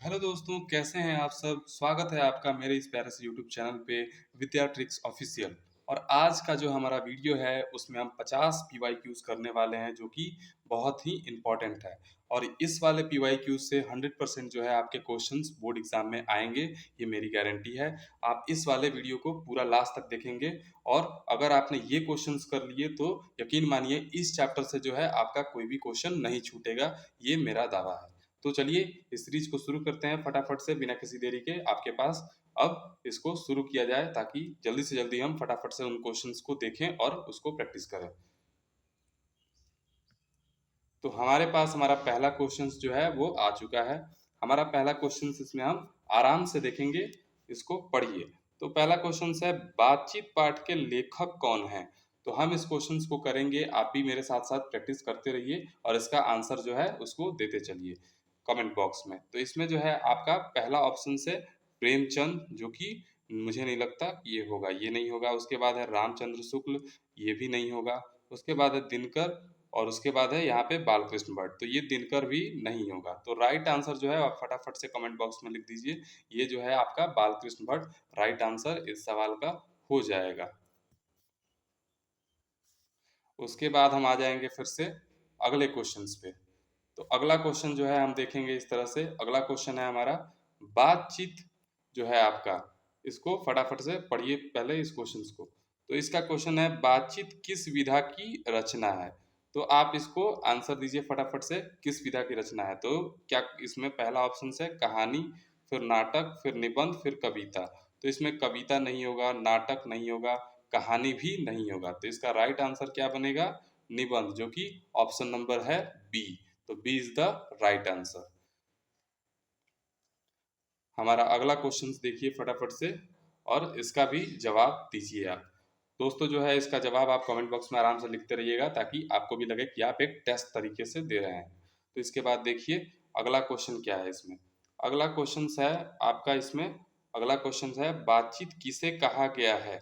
Hello दोस्तों, कैसे हैं आप सब? स्वागत है आपका मेरे इस प्यारे से यूट्यूब चैनल पे विद्या ट्रिक्स ऑफिशियल। और आज का जो हमारा वीडियो है उसमें हम 50 पीवाईक्यूज करने वाले हैं जो कि बहुत ही इम्पोर्टेंट है। और इस वाले पीवाईक्यूज से 100% जो है आपके क्वेश्चंस बोर्ड एग्जाम में आएंगे, ये मेरी गारंटी है। आप इस वाले वीडियो को पूरा लास्ट तक देखेंगे और अगर आपने ये क्वेश्चंस कर लिए तो यकीन मानिए इस चैप्टर से जो है आपका कोई भी क्वेश्चन नहीं छूटेगा, ये मेरा दावा है। तो चलिए इस सीरीज को शुरू करते हैं फटाफट से बिना किसी देरी के। आपके पास अब इसको शुरू किया जाए ताकि जल्दी से जल्दी हम फटाफट से उन क्वेश्चंस को देखें और उसको प्रैक्टिस करें। तो हमारे पास हमारा पहला क्वेश्चंस जो है वो आ चुका है। हमारा पहला क्वेश्चंस इसमें हम आराम से देखेंगे, इसको पढ़िए। तो पहला क्वेश्चंस है, बातचीत पाठ के लेखक कौन है? तो हम इस क्वेश्चंस को करेंगे, आप भी मेरे साथ साथ प्रैक्टिस करते रहिए और इसका आंसर जो है उसको देते चलिए कमेंट बॉक्स में। तो इसमें जो है आपका पहला ऑप्शन है प्रेमचंद, जो कि मुझे नहीं लगता कि ये होगा, ये नहीं होगा। उसके बाद है रामचंद्र शुक्ल, ये भी नहीं होगा। उसके बाद है दिनकर और उसके बाद है यहाँ पे बालकृष्ण भट्ट, तो ये दिनकर भी नहीं होगा। तो राइट आंसर जो है आप फटाफट से कमेंट बॉक्स में लिख दीजिए, ये जो है आपका बालकृष्ण भट्ट राइट आंसर इस सवाल का हो जाएगा। उसके बाद हम आ जाएंगे फिर से अगले क्वेश्चंस पे। तो अगला क्वेश्चन जो है हम देखेंगे इस तरह से। अगला क्वेश्चन है हमारा, बातचीत जो है आपका, इसको फटाफट से पढ़िए पहले इस क्वेश्चंस को। तो इसका क्वेश्चन है, बातचीत किस विधा की रचना है? तो आप इसको आंसर दीजिए फटाफट से, किस विधा की रचना है? तो क्या इसमें पहला ऑप्शन है कहानी, फिर नाटक, फिर निबंध, फिर कविता। तो इसमें कविता नहीं होगा, नाटक नहीं होगा, कहानी भी नहीं होगा। तो इसका राइट आंसर क्या बनेगा? निबंध, जो कि ऑप्शन नंबर है बी। तो B is the right answer. हमारा अगला क्वेश्चन देखिए फटाफट से और इसका भी जवाब दीजिए आप। दोस्तों जो है इसका जवाब आप कमेंट बॉक्स में आराम से लिखते रहिएगा ताकि आपको भी लगे कि आप एक टेस्ट तरीके से दे रहे हैं। तो इसके बाद देखिए अगला क्वेश्चन क्या है इसमें। अगला क्वेश्चन है आपका इसमें, अगला क्वेश्चन है, बातचीत किसे कहा गया है?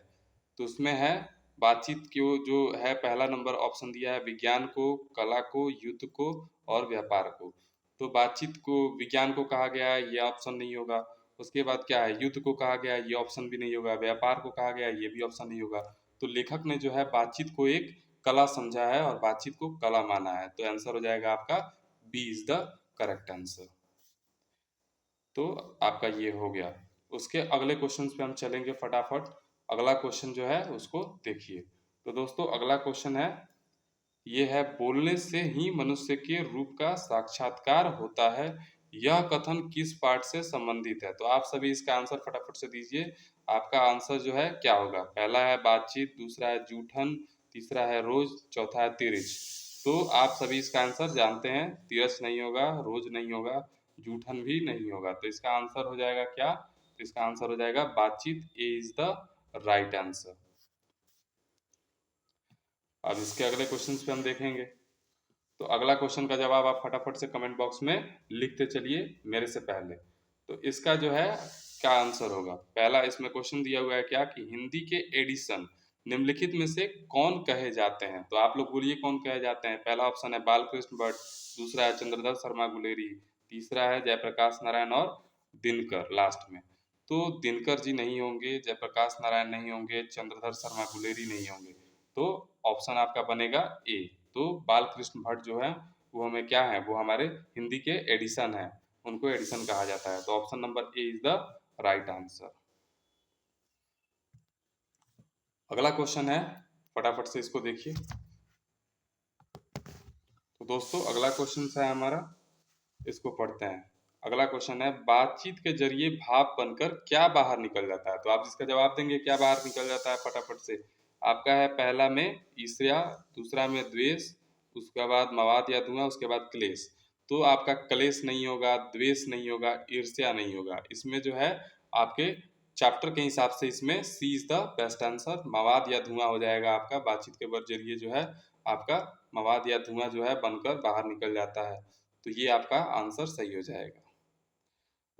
तो उसमें है, बातचीत को जो है पहला नंबर ऑप्शन दिया है विज्ञान को, कला को, युद्ध को और व्यापार को। तो बातचीत को विज्ञान को कहा गया है, ये ऑप्शन नहीं होगा। उसके बाद क्या है, युद्ध को कहा गया है, ये ऑप्शन भी नहीं होगा। व्यापार को कहा गया है, ये भी ऑप्शन नहीं होगा। तो लेखक ने जो है बातचीत को एक कला समझा है और बातचीत को कला माना है। तो आंसर हो जाएगा आपका B is the correct answer. तो आपका ये हो गया। उसके अगले क्वेश्चन पे हम चलेंगे फटाफट। अगला क्वेश्चन जो है उसको देखिए। तो दोस्तों अगला क्वेश्चन है, ये है, बोलने से ही मनुष्य के रूप का साक्षात्कार होता है, यह कथन किस पाठ से संबंधित है? तो आप सभी इसका आंसर फटाफट से दीजिए। आपका आंसर जो है क्या होगा? पहला है बातचीत, दूसरा है जूठन, तीसरा है रोज, चौथा है तिरछ। तो आप सभी इसका आंसर जानते हैं, तिरछ नहीं होगा, रोज नहीं होगा, जूठन भी नहीं होगा। तो इसका आंसर हो जाएगा क्या? तो इसका आंसर हो जाएगा बातचीत, ए इज द राइट आंसर। अब इसके अगले क्वेश्चन पे हम देखेंगे। तो अगला क्वेश्चन का जवाब आप फटाफट से कमेंट बॉक्स में लिखते चलिए मेरे से पहले। तो इसका जो है क्या आंसर होगा? पहला इसमें क्वेश्चन दिया हुआ है क्या कि हिंदी के एडिशन निम्नलिखित में से कौन कहे जाते हैं? तो आप लोग बोलिए कौन कहे जाते हैं। पहला ऑप्शन है बालकृष्ण भट्ट, दूसरा है चंद्रधर शर्मा गुलेरी, तीसरा है जयप्रकाश नारायण और दिनकर लास्ट में। तो दिनकर जी नहीं होंगे, जयप्रकाश नारायण नहीं होंगे, चंद्रधर शर्मा गुलेरी नहीं होंगे। तो ऑप्शन आपका बनेगा ए। तो बालकृष्ण भट्ट जो है वो हमें क्या है, वो हमारे हिंदी के एडिशन है, उनको एडिशन कहा जाता है। तो option number A is the right answer. अगला क्वेश्चन है, फटाफट से इसको देखिए। तो दोस्तों अगला क्वेश्चन है हमारा, इसको पढ़ते हैं। अगला क्वेश्चन है, बातचीत के जरिए भाव बनकर क्या बाहर निकल जाता है? तो आप इसका जवाब देंगे क्या बाहर निकल जाता है फटाफट से। आपका है पहला में ईर्ष्या, दूसरा में द्वेष, उसके बाद मवाद या धुआं, उसके बाद क्लेश। तो आपका क्लेश नहीं होगा, द्वेष नहीं होगा, ईर्ष्या नहीं होगा। इसमें जो है आपके चैप्टर के हिसाब से इसमें सी इज द बेस्ट आंसर। मवाद या धुआं हो जाएगा आपका, बातचीत के जरिए जो है आपका मवाद या धुआं जो है बनकर बाहर निकल जाता है। तो ये आपका आंसर सही हो जाएगा।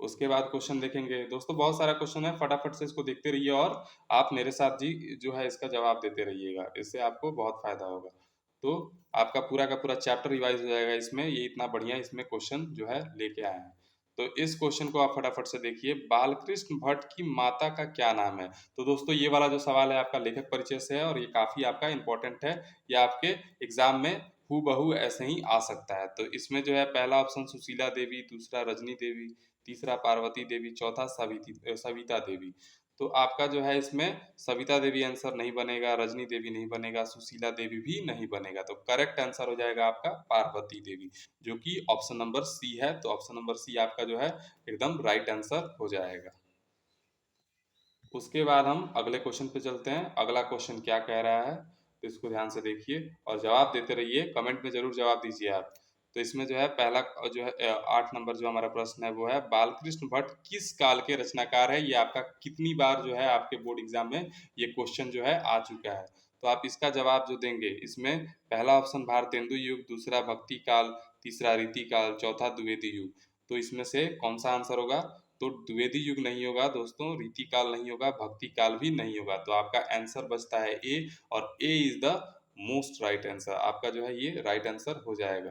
उसके बाद क्वेश्चन देखेंगे। दोस्तों बहुत सारा क्वेश्चन है, फटाफट से इसको देखते रहिए और आप मेरे साथ जी जो है इसका जवाब देते रहिएगा, इससे आपको बहुत फायदा होगा। तो आपका पूरा का पूरा चैप्टर रिवाइज हो जाएगा इसमें, ये इतना बढ़िया इसमें क्वेश्चन जो है लेके आए हैं। तो इस क्वेश्चन को आप फटाफट से देखिए, बालकृष्ण भट्ट की माता का क्या नाम है। तो दोस्तों ये वाला जो सवाल है आपका लेखक परिचय से है और ये काफी आपका इंपॉर्टेंट है। ये आपके एग्जाम में हूबहू ऐसे ही आ सकता है। तो इसमें जो है पहला ऑप्शन सुशीला देवी, दूसरा रजनी देवी, तीसरा पार्वती देवी, चौथा सविता देवी। तो आपका जो है इसमें सविता देवी आंसर नहीं बनेगा, रजनी देवी नहीं बनेगा, सुशीला देवी भी नहीं बनेगा। तो करेक्ट आंसर हो जाएगा आपका पार्वती देवी, जो कि ऑप्शन नंबर सी है। तो ऑप्शन नंबर सी आपका जो है एकदम राइट आंसर हो जाएगा। उसके बाद हम अगले क्वेश्चन पे चलते हैं। अगला क्वेश्चन क्या कह रहा है, तो इसको ध्यान से देखिए और जवाब देते रहिए, कमेंट में जरूर जवाब दीजिए आप। तो इसमें जो है पहला जो है 8 नंबर जो हमारा प्रश्न है वो है, बालकृष्ण भट्ट किस काल के रचनाकार है। ये आपका कितनी बार जो है आपके बोर्ड एग्जाम में ये क्वेश्चन जो है आ चुका है। तो आप इसका जवाब जो देंगे, इसमें पहला ऑप्शन भारतेंदु युग, दूसरा भक्ति काल, तीसरा रीति काल, चौथा द्विवेदी युग। तो इसमें से कौन सा आंसर होगा। तो द्विवेदी युग नहीं होगा दोस्तों, रीति काल नहीं होगा, भक्ति काल भी नहीं होगा। तो आपका आंसर बचता है ए, और A is the most right answer. आपका जो है ये राइट आंसर हो जाएगा।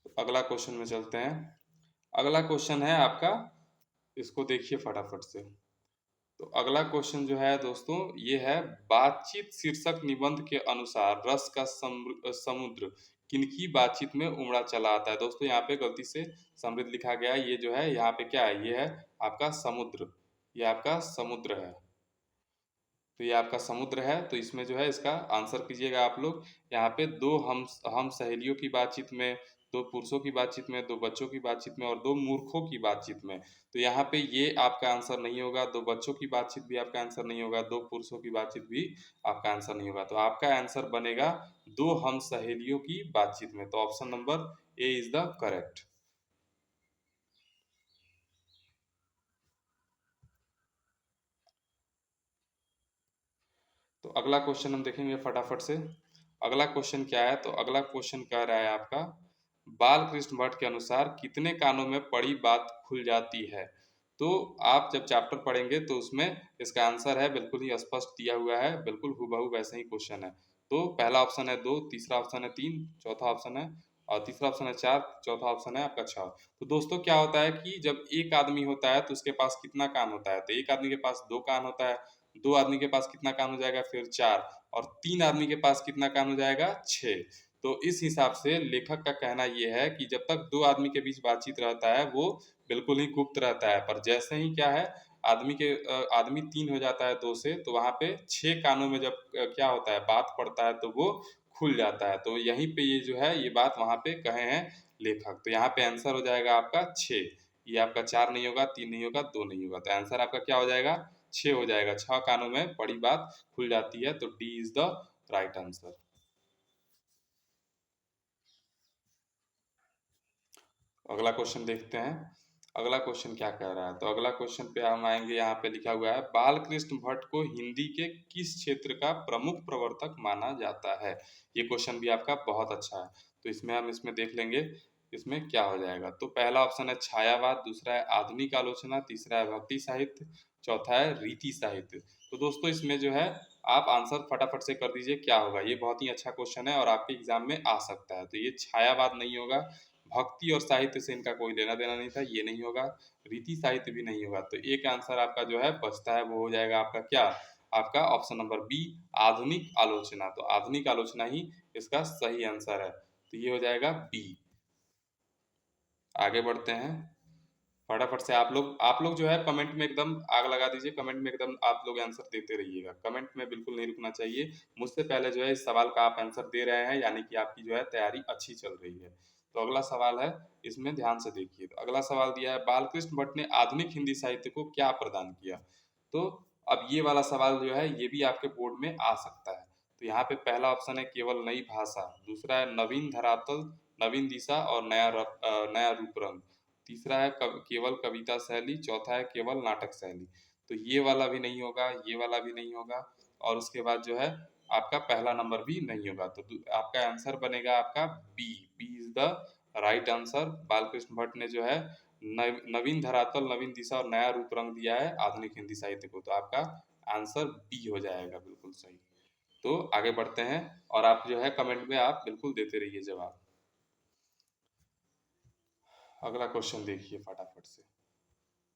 तो अगला क्वेश्चन में चलते हैं। अगला क्वेश्चन है आपका, इसको देखिए फटाफट से। तो अगला क्वेश्चन जो है दोस्तों ये है, बातचीत शीर्षक निबंध के अनुसार रस का समुद्र किनकी बातचीत में उमड़ा चला आता है। दोस्तों यहाँ पे गलती से समृद्ध लिखा गया है, ये जो है यहाँ पे क्या है, ये है आपका समुद्र। ये आपका समुद्र है। तो ये आपका समुद्र है। तो इसमें जो है इसका आंसर कीजिएगा आप लोग। यहाँ पे दो हम सहेलियों की बातचीत में, दो पुरुषों की बातचीत में, दो बच्चों की बातचीत में और दो मूर्खों की बातचीत में। तो यहाँ पे ये आपका आंसर नहीं होगा। दो बच्चों की बातचीत भी आपका आंसर नहीं होगा, दो पुरुषों की बातचीत भी आपका आंसर नहीं होगा। तो आपका आंसर बनेगा दो हम सहेलियों की बातचीत में। तो option number A is the correct. तो अगला क्वेश्चन हम देखेंगे फटाफट से। अगला क्वेश्चन क्या है, तो अगला क्वेश्चन कह रहा है आपका, बाल कृष्ण भट्ट के अनुसार कितने कानों में पड़ी बात खुल जाती है। तो आप जब चैप्टर पढ़ेंगे तो उसमें इसका आंसर है बिल्कुल ही स्पष्ट दिया हुआ है, बिल्कुल हूबहू वैसे ही क्वेश्चन है। तो पहला ऑप्शन है दो, तीसरा ऑप्शन है तीन, चौथा ऑप्शन है और तीसरा ऑप्शन है चार, चौथा ऑप्शन है आपका छह। तो दोस्तों क्या होता है कि जब एक आदमी होता है तो उसके पास कितना कान होता है, तो एक आदमी के पास दो कान होता है, दो आदमी के पास कितना कान हो जाएगा फिर चार, और तीन आदमी के पास कितना कान हो जाएगा छः। तो इस हिसाब से लेखक का कहना यह है कि जब तक दो आदमी के बीच बातचीत रहता है वो बिल्कुल ही गुप्त रहता है, पर जैसे ही क्या है आदमी तीन हो जाता है दो से, तो वहाँ पे छह कानों में जब क्या होता है बात पड़ता है तो वो खुल जाता है। तो यहीं पे ये जो है ये बात वहाँ पे कहे हैं लेखक। तो यहाँ पे आंसर हो जाएगा आपका छः। ये आपका चार नहीं होगा, तीन नहीं होगा, दो नहीं होगा। तो आंसर आपका क्या हो जाएगा, छः हो जाएगा। छह कानों में बड़ी बात खुल जाती है। तो D is the right answer. अगला क्वेश्चन देखते हैं। अगला क्वेश्चन क्या कह रहा है, तो अगला क्वेश्चन पे हम आएंगे। यहाँ पे लिखा हुआ है, बालकृष्ण भट्ट को हिंदी के किस क्षेत्र का प्रमुख प्रवर्तक माना जाता है। ये क्वेश्चन भी आपका बहुत अच्छा है। तो इसमें हम इसमें देख लेंगे इसमें क्या हो जाएगा। तो पहला ऑप्शन है छायावाद, दूसरा है आधुनिक आलोचना, तीसरा है भक्ति साहित्य, चौथा है रीति साहित्य। तो दोस्तों इसमें जो है आप आंसर फटाफट से कर दीजिए क्या होगा। ये बहुत ही अच्छा क्वेश्चन है और आपके एग्जाम में आ सकता है। तो ये छायावाद नहीं होगा, भक्ति और साहित्य से इनका कोई लेना देना नहीं था, ये नहीं होगा, रीति साहित्य भी नहीं होगा। तो एक आंसर आपका जो है बचता है वो हो जाएगा आपका क्या, आपका ऑप्शन नंबर बी, आधुनिक आलोचना। तो आधुनिक आलोचना ही इसका सही आंसर है। तो ये हो जाएगा बी। आगे बढ़ते हैं फटाफट से। आप लोग जो है कमेंट में एकदम आग लगा दीजिए, कमेंट में एकदम आप लोग आंसर देते रहिएगा, कमेंट में बिल्कुल नहीं रुकना चाहिए। मुझसे पहले जो है इस सवाल का आप आंसर दे रहे हैं, यानी कि आपकी जो है तैयारी अच्छी चल रही है। तो अगला सवाल है, इसमें ध्यान से देखिए। तो अगला सवाल दिया है, बालकृष्ण भट्ट ने आधुनिक हिंदी साहित्य को क्या प्रदान किया। तो अब ये वाला सवाल जो है ये भी आपके बोर्ड में आ सकता है। तो यहाँ पे पहला ऑप्शन है केवल नई भाषा, दूसरा है नवीन धरातल, नवीन दिशा और नया रूप रंग, तीसरा है केवल कविता शैली, चौथा है केवल नाटक शैली। तो ये वाला भी नहीं होगा, ये वाला भी नहीं होगा, और उसके बाद जो है आपका पहला नंबर भी नहीं होगा। तो आपका आंसर बनेगा आपका B. B is the right answer. Balkrishna Bhatt ने जो है नवीन धरातल, नवीन दिशा और नया रूप रंग दिया है आधुनिक हिंदी साहित्य को। तो आपका आंसर बी हो जाएगा, बिल्कुल सही। तो आगे बढ़ते हैं और आप जो है कमेंट में आप बिल्कुल देते रहिए जवाब। अगला क्वेश्चन देखिए फटाफट से।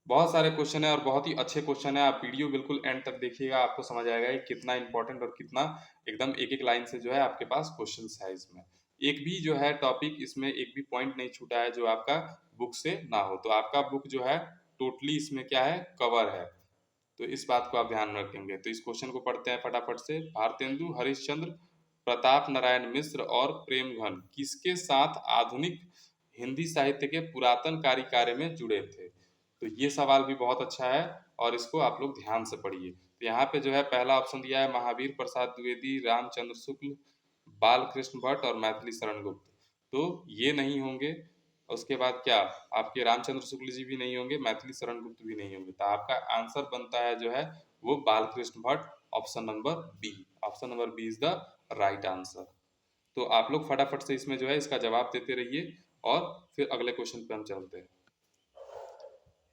बहुत सारे क्वेश्चन है और बहुत ही अच्छे क्वेश्चन है। आप वीडियो बिल्कुल एंड तक देखिएगा, आपको समझ आएगा कि कितना इंपॉर्टेंट और कितना एकदम एक एक लाइन से जो है आपके पास क्वेश्चंस है इसमें। एक भी जो है टॉपिक इसमें एक भी पॉइंट नहीं छूटा है जो आपका बुक से ना हो। तो आपका बुक जो है टोटली इसमें क्या है, कवर है। तो इस बात को आप ध्यान में रखेंगे। तो इस क्वेश्चन को पढ़ते हैं फटाफट से। भारतेंदु हरिश्चंद्र, प्रताप नारायण मिश्र और प्रेमघन किसके साथ आधुनिक हिंदी साहित्य के पुरातन कार्य में जुड़े थे? तो ये सवाल भी बहुत अच्छा है और इसको आप लोग ध्यान से पढ़िए। तो यहाँ पे जो है पहला ऑप्शन दिया है महावीर प्रसाद द्विवेदी, रामचंद्र शुक्ल, बालकृष्ण भट्ट और मैथिली शरण गुप्त। तो ये नहीं होंगे। उसके बाद क्या, आपके रामचंद्र शुक्ल जी भी नहीं होंगे, मैथिली शरण गुप्त भी नहीं होंगे। तो आपका आंसर बनता है जो है वो Balkrishna Bhatt, option number B. Option number B is the right answer. तो आप लोग फटाफट से इसमें जो है इसका जवाब देते रहिए और फिर अगले क्वेश्चन पे हम चलते हैं।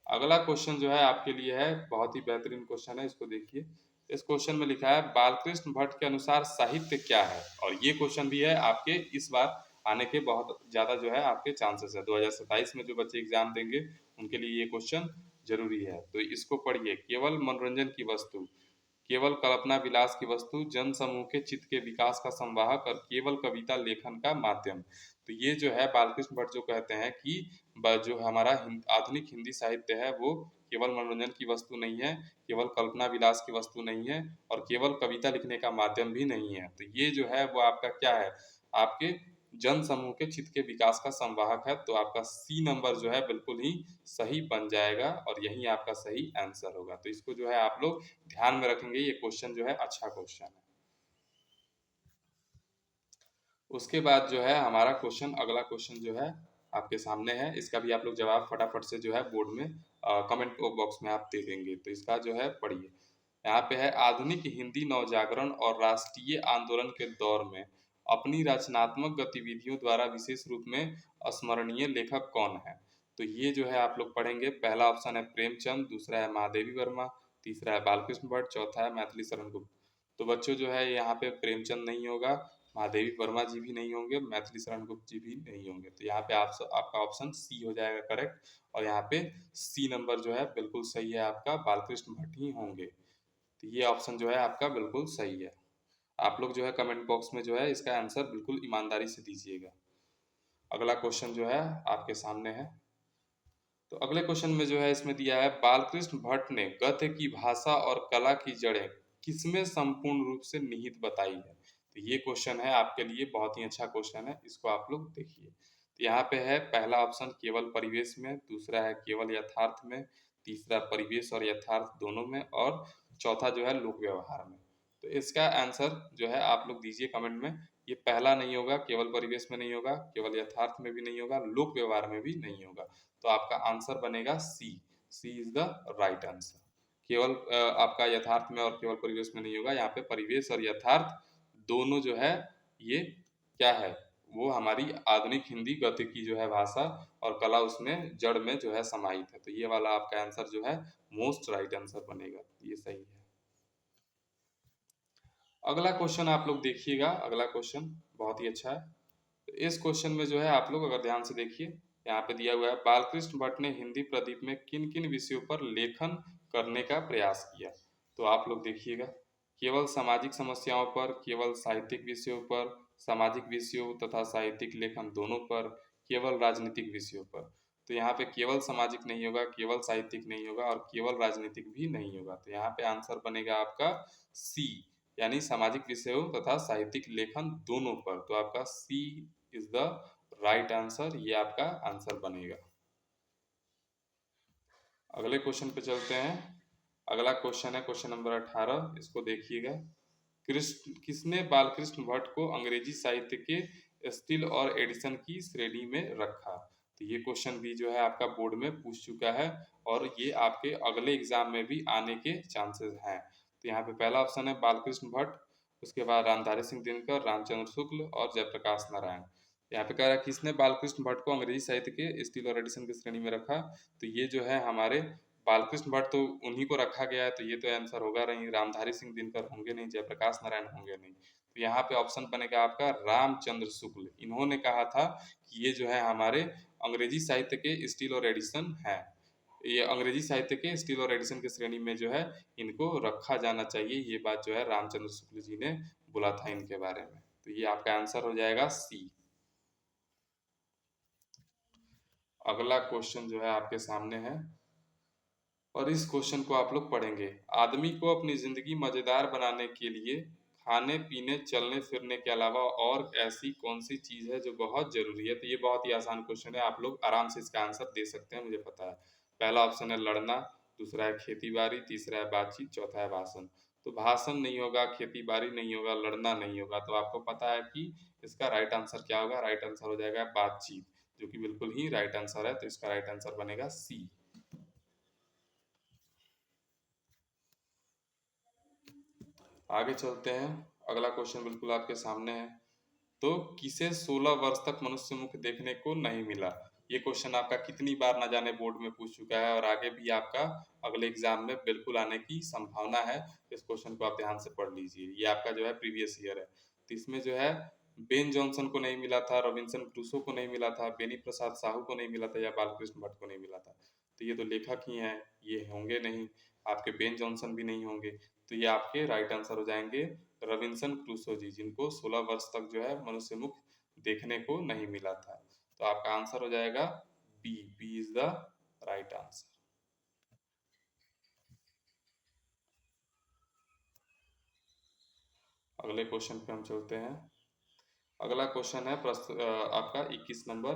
अगला क्वेश्चन जो है आपके लिए है बहुत ही बेहतरीन क्वेश्चन है, इसको देखिए। इस क्वेश्चन में लिखा है बालकृष्ण भट्ट के अनुसार साहित्य क्या है? और ये क्वेश्चन भी है आपके इस बार आने के बहुत ज़्यादा जो है आपके चांसेस है। 2027 में जो बच्चे एग्जाम देंगे उनके लिए ये क्वेश्चन जरूरी है। तो इसको पढ़िए। केवल मनोरंजन की वस्तु, केवल कल्पना विलास की वस्तु, जन समूह के चित्त के विकास का संवाहक और केवल कविता लेखन का माध्यम। तो ये जो है बालकृष्ण भट्ट जो कहते हैं कि जो हमारा आधुनिक हिंदी साहित्य है वो केवल मनोरंजन की वस्तु नहीं है, केवल कल्पना विलास की वस्तु नहीं है और केवल कविता लिखने का माध्यम भी नहीं है। तो ये जो है वो आपका क्या है, आपके जन समूह के चित्त के विकास का संवाहक है। तो आपका सी नंबर जो है बिल्कुल ही सही बन जाएगा और यही आपका सही आंसर होगा। तो इसको जो है आप लोग ध्यान में रखेंगे, ये क्वेश्चन जो है अच्छा क्वेश्चन है। उसके बाद जो है हमारा क्वेश्चन, अगला क्वेश्चन जो है आपके सामने है, इसका भी आप लोग जवाब फटाफट से जो है बोर्ड में कमेंट बॉक्स में आप दे देंगे। तो इसका जो है पढ़िए। यहाँ पे है आधुनिक हिंदी नवजागरण और राष्ट्रीय आंदोलन के दौर में अपनी रचनात्मक गतिविधियों द्वारा विशेष रूप में स्मरणीय लेखक कौन है? तो ये जो है आप लोग पढ़ेंगे। पहला ऑप्शन है प्रेमचंद, दूसरा है महादेवी वर्मा, तीसरा है बालकृष्ण भट्ट, चौथा है मैथिली शरण गुप्त। तो बच्चों जो है यहाँ पे प्रेमचंद नहीं होगा, महादेवी वर्मा जी भी नहीं होंगे, मैथिली शरण गुप्त जी भी नहीं होंगे। तो यहाँ पे आपका ऑप्शन सी हो जाएगा करेक्ट। और यहाँ पे सी नंबर जो है बिल्कुल सही है, आपका बालकृष्ण भट्ट ही होंगे। तो ये ऑप्शन जो है आपका बिल्कुल सही है। आप लोग जो है कमेंट बॉक्स में जो है इसका आंसर बिल्कुल ईमानदारी से दीजिएगा। अगला क्वेश्चन जो है आपके सामने है। तो अगले क्वेश्चन में जो है इसमें दिया है बालकृष्ण भट्ट ने गद्य की भाषा और कला की जड़ें किसमें संपूर्ण रूप से निहित बताई है? तो ये क्वेश्चन है आपके लिए बहुत ही अच्छा क्वेश्चन है, इसको आप लोग देखिए। तो यहाँ पे है पहला ऑप्शन केवल परिवेश में, दूसरा है केवल यथार्थ में, तीसरा परिवेश और यथार्थ दोनों में और चौथा जो है लोक व्यवहार में। तो इसका आंसर जो है आप लोग दीजिए कमेंट में। ये पहला नहीं होगा, केवल परिवेश में नहीं होगा, केवल यथार्थ में भी नहीं होगा, लोक व्यवहार में भी नहीं होगा। तो आपका आंसर बनेगा सी। सी इज द राइट आंसर। केवल आपका यथार्थ में और केवल परिवेश में नहीं होगा, यहाँ पे परिवेश और यथार्थ दोनों जो है ये क्या है, वो हमारी आधुनिक हिंदी गद्य की जो है भाषा और कला उसमें जड़ में जो है समाहित है। तो ये वाला आपका आंसर जो है मोस्ट राइट आंसर बनेगा, ये सही है। अगला क्वेश्चन आप लोग देखिएगा। अगला क्वेश्चन बहुत ही अच्छा है। तो इस क्वेश्चन में जो है आप लोग अगर ध्यान से देखिए, यहाँ पे दिया हुआ है बालकृष्ण भट्ट ने हिंदी प्रदीप में किन किन विषयों पर लेखन करने का प्रयास किया? तो आप लोग देखिएगा। केवल सामाजिक समस्याओं पर, केवल साहित्यिक विषयों पर, सामाजिक विषयों तथा साहित्यिक लेखन दोनों पर, केवल राजनीतिक विषयों पर। तो यहाँ पे केवल सामाजिक नहीं होगा, केवल साहित्यिक नहीं होगा और केवल राजनीतिक भी नहीं होगा। तो यहाँ पे आंसर बनेगा आपका सी, यानी सामाजिक विषयों तथा साहित्यिक लेखन दोनों पर। तो आपका सी इज द राइट आंसर, ये आपका आंसर बनेगा। अगले क्वेश्चन पे चलते हैं। अगला क्वेश्चन है क्वेश्चन नंबर 18, इसको देखिएगा। कृष्ण किसने बालकृष्ण भट्ट को अंग्रेजी साहित्य के स्टिल और एडिशन की श्रेणी में रखा? तो ये क्वेश्चन भी जो है आपका बोर्ड में पूछ चुका है और ये आपके अगले एग्जाम में भी आने के चांसेस हैं। तो यहाँ पे पहला ऑप्शन है बालकृष्ण भट्ट, उसके बाद रामधारी सिंह दिनकर, रामचंद्र शुक्ल और जयप्रकाश नारायण। यहाँ पे कह रहा है किसने बालकृष्ण भट्ट को अंग्रेजी साहित्य के स्टिल और एडिशन की श्रेणी में रखा? तो ये जो है हमारे बालकृष्ण भट्ट तो उन्हीं को रखा गया है, तो ये तो आंसर होगा नहीं। रामधारी सिंह दिनकर होंगे नहीं, जयप्रकाश नारायण होंगे नहीं। तो यहाँ पे ऑप्शन बनेगा आपका रामचंद्र शुक्ल। इन्होंने कहा था कि ये जो है हमारे अंग्रेजी साहित्य के स्टील और एडिसन हैं। ये अंग्रेजी साहित्य के स्टील और एडिसन की श्रेणी में जो है इनको रखा जाना चाहिए। ये बात जो है रामचंद्र शुक्ल जी ने बोला था इनके बारे में। तो ये आपका आंसर हो जाएगा सी। अगला क्वेश्चन जो है आपके सामने है और इस क्वेश्चन को आप लोग पढ़ेंगे। आदमी को अपनी जिंदगी मजेदार बनाने के लिए खाने पीने चलने फिरने के अलावा और ऐसी कौन सी चीज है जो बहुत जरूरी है। तो ये बहुत ही आसान क्वेश्चन है, आप लोग आराम से इसका आंसर दे सकते हैं, मुझे पता है। पहला ऑप्शन है लड़ना, दूसरा है खेती बाड़ी, तीसरा है बातचीत, चौथा है भाषण। तो भाषण नहीं होगा, खेती बाड़ी नहीं होगा, लड़ना नहीं होगा, तो आपको पता है कि इसका राइट आंसर क्या होगा। राइट आंसर हो जाएगा बातचीत, जो कि बिल्कुल ही राइट आंसर है। तो इसका राइट आंसर बनेगा सी। आगे चलते हैं। अगला क्वेश्चन बिल्कुल आपके सामने है। तो किसे 16 वर्ष तक मनुष्य मुख देखने को नहीं मिला। ये क्वेश्चन आपका कितनी बार ना जाने बोर्ड में पूछ चुका है और आगे भी आपका अगले एग्जाम में बिल्कुल आने की संभावना है। इस क्वेश्चन को आप ध्यान से पढ़ लीजिए, ये आपका जो है प्रीवियस ईयर है। तो इसमें जो है बेन जॉनसन को नहीं मिला था, रॉबिन्सन क्रूसो को नहीं मिला था, बेनी प्रसाद साहू को नहीं मिला था, या बालकृष्ण भट्ट को नहीं मिला था। तो ये तो लेखक ही हैं, ये होंगे नहीं। आपके बेन जॉनसन भी नहीं होंगे। तो ये आपके राइट आंसर हो जाएंगे रॉबिन्सन क्रूसो जी, जिनको 16 वर्ष तक जो है मनुष्य मुख देखने को नहीं मिला था। तो आपका आंसर हो जाएगा B. B is the right answer. अगले क्वेश्चन पे हम चलते हैं। अगला क्वेश्चन है आपका 21 नंबर।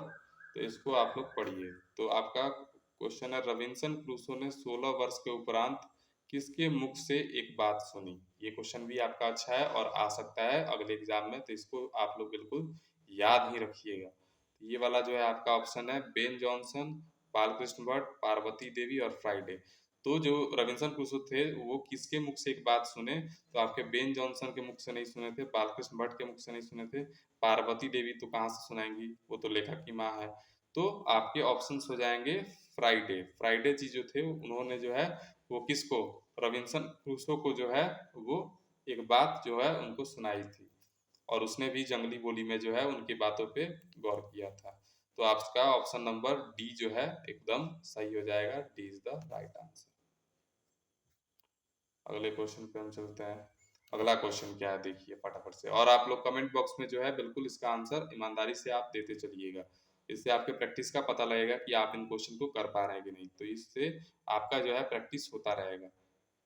तो इसको आप लोग पढ़िए। तो आपका क्वेश्चन है रॉबिन्सन क्रूसो ने 16 वर्ष के उपरांत किसके मुख से एक बात सुनी। ये क्वेश्चन भी आपका अच्छा है और आ सकता है अगले एग्जाम में, तो इसको आप लोग बिल्कुल याद ही रखिएगा। ये वाला जो है आपका ऑप्शन है बेन जॉनसन, बालकृष्ण भट्ट, पार्वती देवी और फ्राइडे। तो जो रॉबिन्सन क्रूसो थे वो किसके मुख से एक बात सुने। तो आपके बेन जॉनसन के मुख से नहीं सुने थे, बालकृष्ण भट्ट के मुख से नहीं सुने थे, पार्वती देवी तो कहाँ से सुनाएंगी, वो तो लेखक की माँ है। तो आपके ऑप्शंस हो जाएंगे फ्राइडे। फ्राइडे जी जो थे उन्होंने जो है वो किसको, रॉबिन्सन क्रूसो को जो है वो एक बात जो है उनको सुनाई थी, और उसने भी जंगली बोली में जो है उनकी बातों पे गौर किया था। तो आपका ऑप्शन नंबर डी जो है एकदम सही हो जाएगा। D is the right answer. अगले क्वेश्चन पे हम चलते हैं। अगला क्वेश्चन क्या है देखिए फटाफट से, और आप लोग कमेंट बॉक्स में जो है बिल्कुल इसका आंसर ईमानदारी से आप देते चलिएगा। इससे आपके प्रैक्टिस का पता लगेगा कि आप इन क्वेश्चन को कर पा रहे हैं कि नहीं। तो इससे आपका जो है प्रैक्टिस होता रहेगा।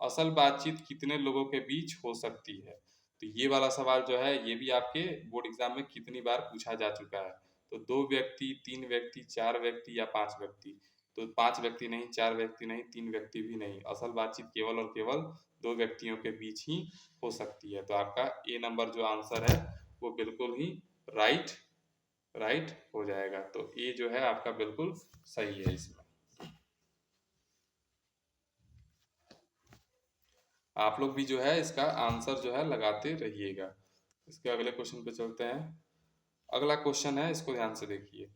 असल बातचीत कितने लोगों के बीच हो सकती है। तो ये वाला सवाल जो है ये भी आपके बोर्ड एग्जाम में कितनी बार पूछा जा चुका है। तो 2 व्यक्ति, 3 व्यक्ति, 4 व्यक्ति या 5 व्यक्ति। तो 5 व्यक्ति नहीं, 4 व्यक्ति नहीं, 3 व्यक्ति भी नहीं। असल बातचीत केवल और केवल 2 व्यक्तियों के बीच ही हो सकती है। तो आपका ए नंबर जो आंसर है वो बिल्कुल ही राइट राइट हो जाएगा। तो ए जो है आपका बिल्कुल सही है इसमें। आप लोग भी जो है इसका आंसर जो है लगाते रहिएगा। इसके अगले क्वेश्चन पे चलते हैं। अगला क्वेश्चन है, इसको ध्यान से देखिए।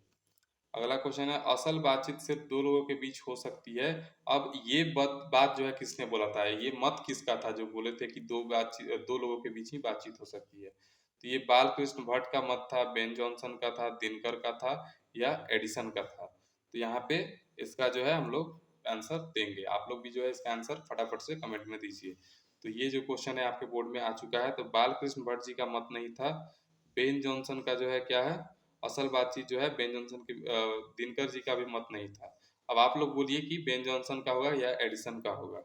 अगला क्वेश्चन है असल बातचीत सिर्फ 2 लोगों के बीच हो सकती है। अब ये बात जो है किसने बोला था, ये मत किसका था जो बोले थे कि 2 लोगों के बीच ही बातचीत हो सकती है। तो ये बालकृष्ण भट्ट का मत था, बेन जॉनसन का था, दिनकर का था, या एडिसन का था। तो यहाँ पे इसका जो है हम लोग आंसर देंगे। आप लोग भी जो है इसका आंसर फटाफट से कमेंट में दीजिए। तो ये जो क्वेश्चन है आपके बोर्ड में आ चुका है। तो बालकृष्ण भट्ट जी का मत नहीं था। बेन जॉनसन का जो है क्या है, असल बातचीत जो है बेन जॉनसन की, दिनकर जी का भी मत नहीं था। अब आप लोग बोलिए कि बेन जॉनसन का होगा या एडिसन का होगा।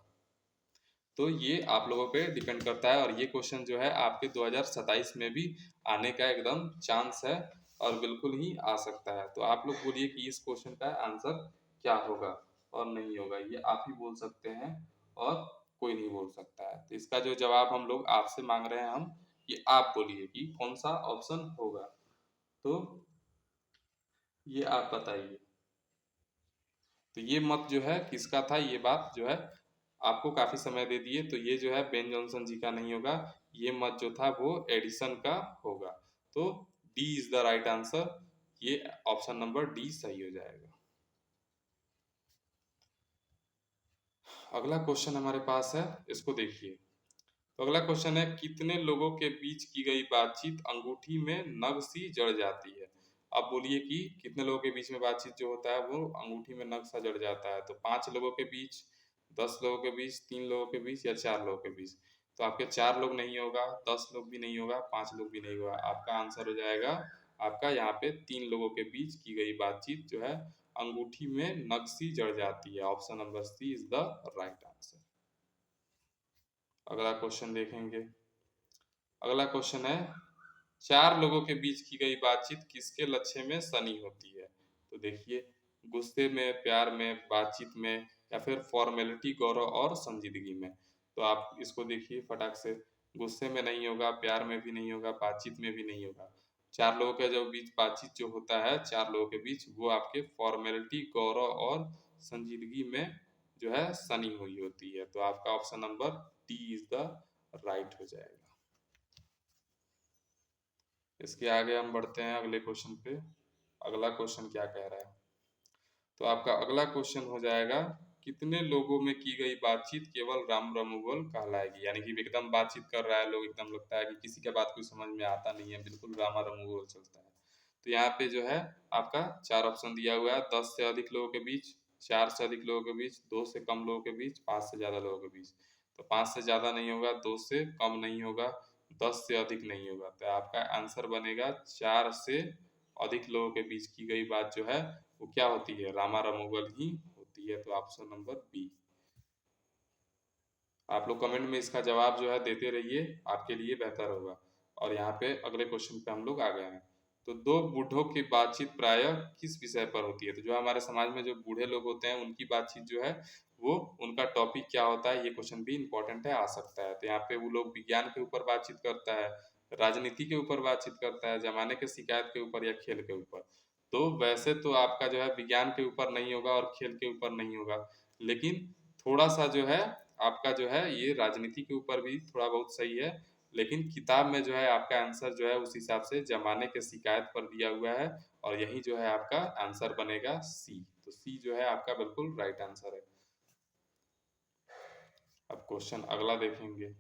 तो ये आप लोगों पे डिपेंड करता है, और ये क्वेश्चन जो है आपके 2027 में भी आने का एकदम चांस है और बिल्कुल ही आ सकता है। तो आप लोग बोलिए कि इस क्वेश्चन का आंसर क्या होगा और नहीं होगा, ये आप ही बोल सकते हैं और कोई नहीं बोल सकता है। तो इसका जो जवाब हम लोग आपसे मांग रहे हैं हम, कि आप बोलिए कि कौन सा ऑप्शन होगा। तो ये आप बताइए। तो ये मत जो है किसका था, ये बात जो है आपको काफी समय दे दिए। तो ये जो है बेन जॉनसन जी का नहीं होगा, ये मत जो था वो एडिसन का होगा। तो D is the right answer. ये ऑप्शन नंबर डी सही हो जाएगा। अगला क्वेश्चन हमारे पास है, इसको देखिए। तो अगला क्वेश्चन है कितने लोगों के बीच की गई बातचीत अंगूठी में नग सी जड़ जाती है। अब बोलिए कि कितने लोगों के बीच में बातचीत जो होता है वो अंगूठी में नक्शा जड़ जाता है, तो 5 लोगों के बीच, 10 लोगों के बीच, 3 लोगों के बीच या 4 लोगों के बीच। तो आपके 4 लोग नहीं होगा, 10 लोग भी नहीं होगा, 5 लोग भी नहीं होगा। आपका आंसर हो जाएगा आपका यहाँ पे 3 लोगों के बीच की गई बातचीत जो है अंगूठी में नक्शी जड़ जाती है। Option number C is the right answer. अगला क्वेश्चन देखेंगे। अगला क्वेश्चन है 4 लोगों के बीच की गई बातचीत किसके लक्ष्य में सनी होती है? तो देखिए, गुस्से में, प्यार में, बातचीत में या फिर फॉर्मेलिटी, गौरव और संजीदगी में। तो आप इसको देखिए फटाक से, गुस्से में नहीं होगा, प्यार में भी नहीं होगा, बातचीत में भी नहीं होगा। 4 लोगों के जो बीच बातचीत जो होता है 4 लोगों के बीच, वो आपके फॉर्मेलिटी, गौरव और संजीदगी में जो है सनी हुई होती है। तो आपका option number D is the right हो जाएगा। इसके आगे हम बढ़ते हैं अगले क्वेश्चन पे। अगला क्वेश्चन क्या कह रहा है? तो आपका अगला क्वेश्चन हो जाएगा, कितने लोगों में की गई बातचीत केवल राम रमुगल कहलाएगी? यानी कि एकदम बातचीत कर रहा है लोग, एकदम लगता है कि किसी के बात कोई समझ में आता नहीं है, बिल्कुल रामा रमुगल चलता है। तो यहाँ पे जो है आपका 4 ऑप्शन दिया हुआ है, 10 से अधिक लोगों के बीच, 4 से अधिक लोगों के बीच, 2 से कम लोगों के बीच, 5 से ज्यादा लोगों के बीच। तो 5 से ज्यादा नहीं होगा, 2 से कम नहीं होगा, 10 से अधिक नहीं होगा। तो आपका आंसर बनेगा 4 से अधिक लोगों के बीच की गई बात जो है वो क्या होती है? रामा रमुगल ही होती है। तो ऑप्शन नंबर बी। आप लोग कमेंट में इसका जवाब जो है देते रहिए, आपके लिए बेहतर होगा। और यहाँ पे अगले क्वेश्चन पे हम लोग आ गए हैं। तो दो बूढ़ों की बातचीत प्रायः किस विषय पर होती है? तो जो हमारे समाज में जो बूढ़े लोग होते हैं उनकी बातचीत जो है वो, उनका टॉपिक क्या होता है, ये क्वेश्चन भी इंपॉर्टेंट है, आ सकता है। तो यहाँ पे वो लोग विज्ञान के ऊपर बातचीत करता है, राजनीति के ऊपर बातचीत करता है, जमाने के शिकायत के ऊपर या खेल के ऊपर। तो वैसे तो आपका जो है विज्ञान के ऊपर नहीं होगा और खेल के ऊपर नहीं होगा, लेकिन थोड़ा सा जो है आपका जो है ये राजनीति के ऊपर भी थोड़ा बहुत सही है। लेकिन किताब में जो है आपका आंसर जो है उस हिसाब से जमाने के शिकायत पर दिया हुआ है, और यही जो है आपका आंसर बनेगा सी। तो सी जो है आपका बिल्कुल राइट आंसर है। अब क्वेश्चन अगला देखेंगे।